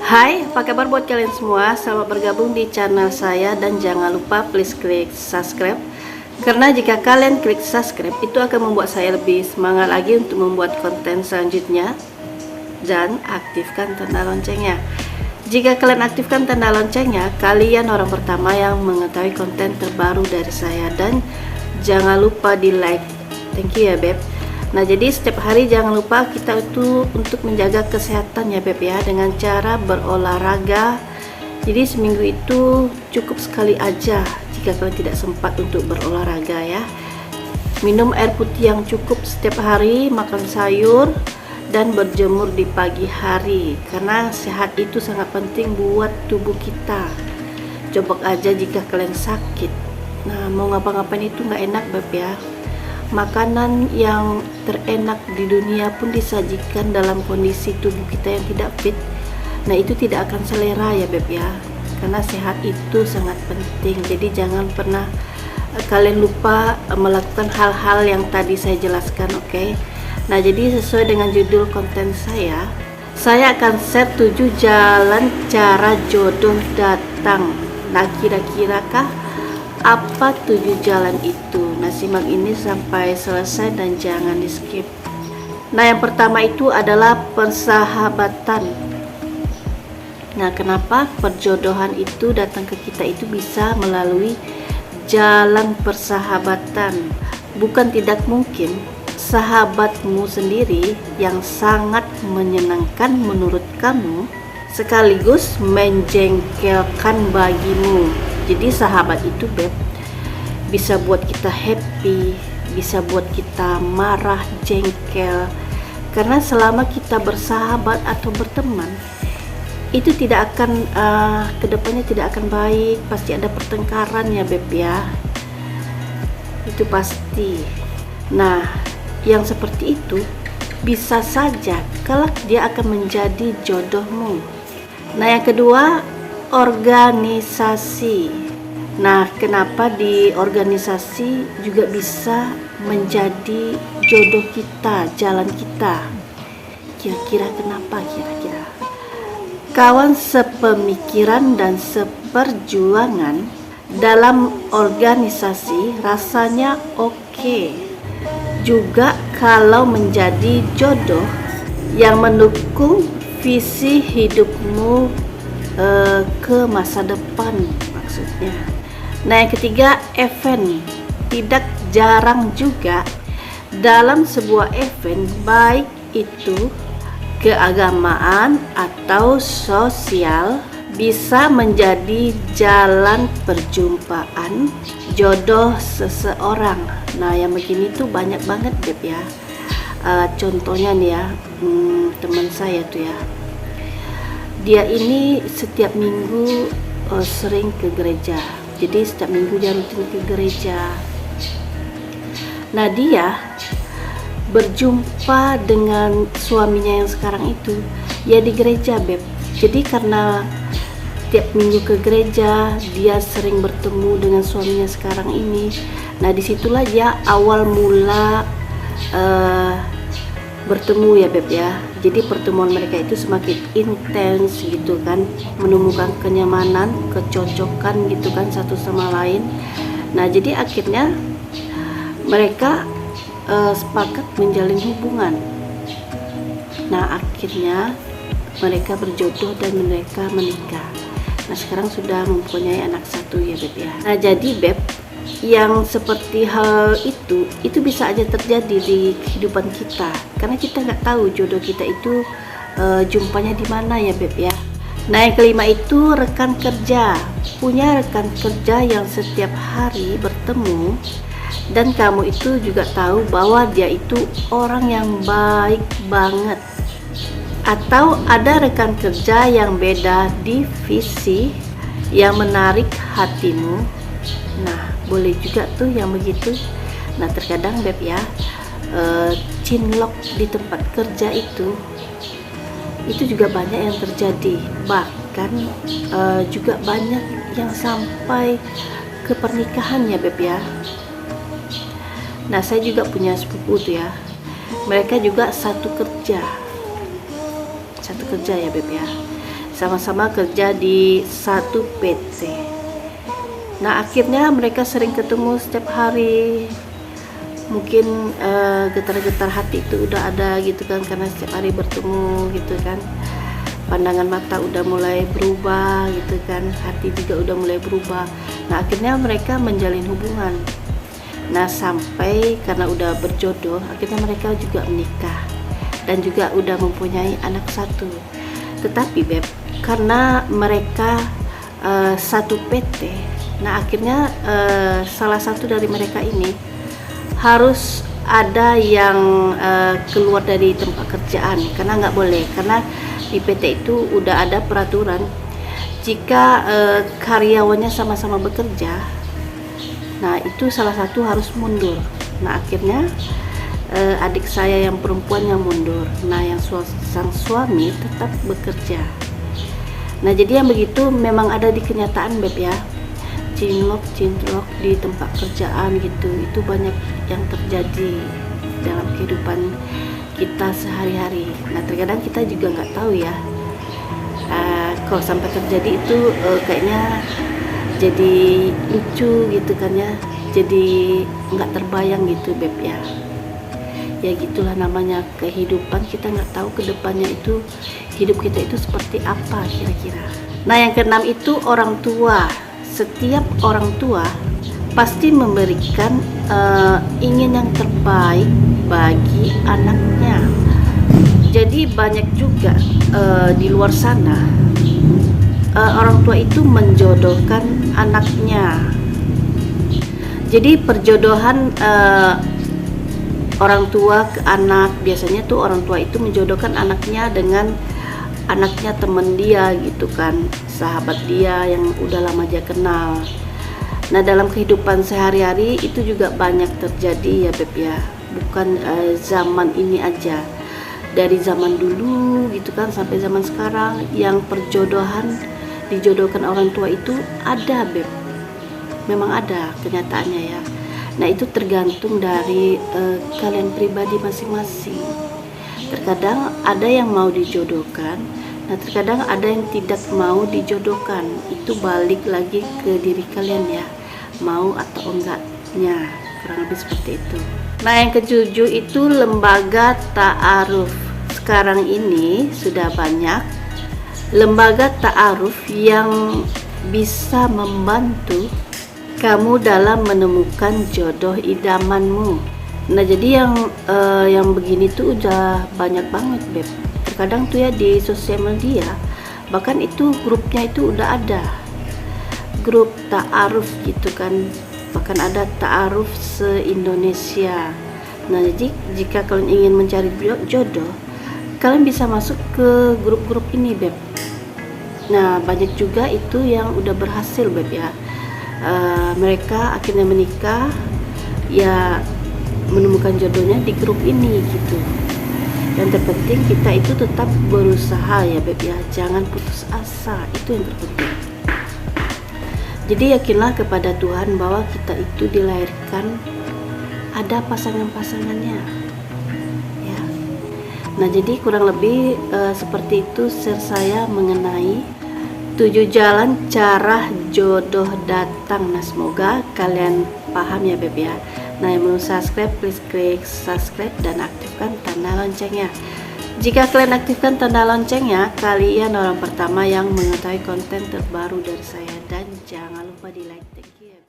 Hai, apa kabar buat kalian semua? Selamat bergabung di channel saya dan jangan lupa please klik subscribe. Karena jika kalian klik subscribe itu akan membuat saya lebih semangat lagi untuk membuat konten selanjutnya. Dan aktifkan tanda loncengnya. Jika kalian aktifkan tanda loncengnya, kalian orang pertama yang mengetahui konten terbaru dari saya. Dan jangan lupa di like. Thank you ya beb. Nah, jadi setiap hari jangan lupa kita itu untuk menjaga kesehatan ya beb ya, dengan cara berolahraga. Jadi seminggu itu cukup sekali aja jika kalian tidak sempat untuk berolahraga ya. Minum air putih yang cukup setiap hari, makan sayur, dan berjemur di pagi hari. Karena sehat itu sangat penting buat tubuh kita. Coba aja jika kalian sakit. Nah, mau ngapa-ngapain itu nggak enak beb ya. Makanan yang terenak di dunia pun disajikan dalam kondisi tubuh kita yang tidak fit. Nah, itu tidak akan selera ya beb ya. Karena sehat itu sangat penting. Jadi jangan pernah kalian lupa melakukan hal-hal yang tadi saya jelaskan, oke? Nah, jadi sesuai dengan judul konten saya akan share 7 jalan cara jodoh datang. Nah, kira-kira kah apa 7 jalan itu? Nah, simak ini sampai selesai dan jangan di skip. Nah, yang pertama itu adalah persahabatan. Nah, kenapa perjodohan itu datang ke kita itu bisa melalui jalan persahabatan? Bukan tidak mungkin sahabatmu sendiri yang sangat menyenangkan menurut kamu sekaligus menjengkelkan bagimu. Jadi sahabat itu beb bisa buat kita happy, bisa buat kita marah, jengkel. Karena selama kita bersahabat atau berteman itu tidak akan kedepannya tidak akan baik, pasti ada pertengkaran ya beb ya, itu pasti. Nah, yang seperti itu bisa saja kelak dia akan menjadi jodohmu. Nah, yang kedua, organisasi. Nah, kenapa di organisasi juga bisa menjadi jodoh kita, jalan kita? Kira-kira kenapa kira-kira? Kawan sepemikiran dan seperjuangan dalam organisasi rasanya oke. Juga kalau menjadi jodoh yang mendukung visi hidupmu ke masa depan maksudnya. Nah, yang ketiga, event. Tidak jarang juga dalam sebuah event, baik itu keagamaan atau sosial, bisa menjadi jalan perjumpaan jodoh seseorang. Nah, yang begini tuh banyak banget beb ya. Contohnya nih ya, teman saya tuh ya, dia ini setiap minggu sering ke gereja. Jadi setiap minggu dia rutin ke gereja. Nah, dia berjumpa dengan suaminya yang sekarang itu ya di gereja beb. Jadi karena tiap minggu ke gereja, dia sering bertemu dengan suaminya sekarang ini. Nah, disitulah dia awal mula bertemu ya beb ya. Jadi pertemuan mereka itu semakin intens gitu kan, menemukan kenyamanan, kecocokan gitu kan satu sama lain. Nah, jadi akhirnya mereka sepakat menjalin hubungan. Nah, akhirnya mereka berjodoh dan mereka menikah. Nah, sekarang sudah mempunyai anak satu ya beb ya. Nah, jadi beb, yang seperti hal itu bisa aja terjadi di kehidupan kita, karena kita nggak tahu jodoh kita itu jumpanya di mana ya beb ya. Nah, yang kelima itu rekan kerja. Punya rekan kerja yang setiap hari bertemu dan kamu itu juga tahu bahwa dia itu orang yang baik banget. Atau ada rekan kerja yang beda divisi yang menarik hatimu. Nah, boleh juga tuh yang begitu. Nah, terkadang beb ya, cinlok di tempat kerja itu juga banyak yang terjadi. Bahkan juga banyak yang sampai ke pernikahan ya beb ya. Nah, saya juga punya sepupu tuh ya, mereka juga satu kerja ya beb ya. sama-sama kerja di satu PT. Nah akhirnya mereka sering ketemu setiap hari. Mungkin getar-getar hati itu udah ada gitu kan, karena setiap hari bertemu gitu kan. Pandangan mata udah mulai berubah gitu kan, hati juga udah mulai berubah. Nah akhirnya mereka menjalin hubungan. Nah sampai karena udah berjodoh, akhirnya mereka juga menikah dan juga udah mempunyai anak satu. Tetapi Beb, karena mereka satu PT, nah akhirnya salah satu dari mereka ini harus ada yang keluar dari tempat kerjaan, karena nggak boleh, karena di PT itu udah ada peraturan jika karyawannya sama-sama bekerja, nah itu salah satu harus mundur. Nah akhirnya adik saya yang perempuan yang mundur, nah yang sang suami tetap bekerja. Nah jadi yang begitu memang ada di kenyataan Beb ya, cinlok di tempat kerjaan gitu, itu banyak yang terjadi dalam kehidupan kita sehari-hari. Nah terkadang kita juga nggak tahu ya, kalau sampai terjadi itu kayaknya jadi lucu gitu kan ya, jadi nggak terbayang gitu Beb ya. Ya gitulah namanya kehidupan, kita nggak tahu kedepannya itu hidup kita itu seperti apa kira-kira. Nah yang keenam itu orang tua. Setiap orang tua pasti memberikan ingin yang terbaik bagi anaknya. Jadi banyak juga di luar sana orang tua itu menjodohkan anaknya. Jadi perjodohan orang tua ke anak, biasanya tuh orang tua itu menjodohkan anaknya dengan anaknya temen dia gitu kan, sahabat dia yang udah lama dia kenal. Nah dalam kehidupan sehari-hari itu juga banyak terjadi ya Beb ya, bukan zaman ini aja, dari zaman dulu gitu kan sampai zaman sekarang yang perjodohan, dijodohkan orang tua itu ada Beb, memang ada kenyataannya ya. Nah itu tergantung dari kalian pribadi masing-masing. Terkadang ada yang mau dijodohkan, nah terkadang ada yang tidak mau dijodohkan. Itu balik lagi ke diri kalian ya, mau atau enggaknya, kurang lebih seperti itu. Nah yang ketujuh itu lembaga ta'aruf. Sekarang ini sudah banyak lembaga ta'aruf yang bisa membantu kamu dalam menemukan jodoh idamanmu. Nah jadi yang begini tuh udah banyak banget Beb. Terkadang tuh ya di sosial media, bahkan itu grupnya itu udah ada grup ta'aruf gitu kan, bahkan ada ta'aruf se-Indonesia. Nah jadi jika kalian ingin mencari jodoh, kalian bisa masuk ke grup-grup ini Beb. Nah banyak juga itu yang udah berhasil Beb ya, mereka akhirnya menikah ya, menemukan jodohnya di grup ini gitu. Yang terpenting kita itu tetap berusaha ya Beb ya, jangan putus asa, itu yang terpenting. Jadi yakinlah kepada Tuhan bahwa kita itu dilahirkan ada pasangan-pasangannya ya. Nah jadi kurang lebih seperti itu share saya mengenai 7 jalan cara jodoh datang. Nah semoga kalian paham ya Beb ya. Nah yang belum subscribe, please klik subscribe dan aktifkan tanda loncengnya. Jika kalian aktifkan tanda loncengnya, kalian orang pertama yang mengetahui konten terbaru dari saya. Dan jangan lupa di like. Thank you.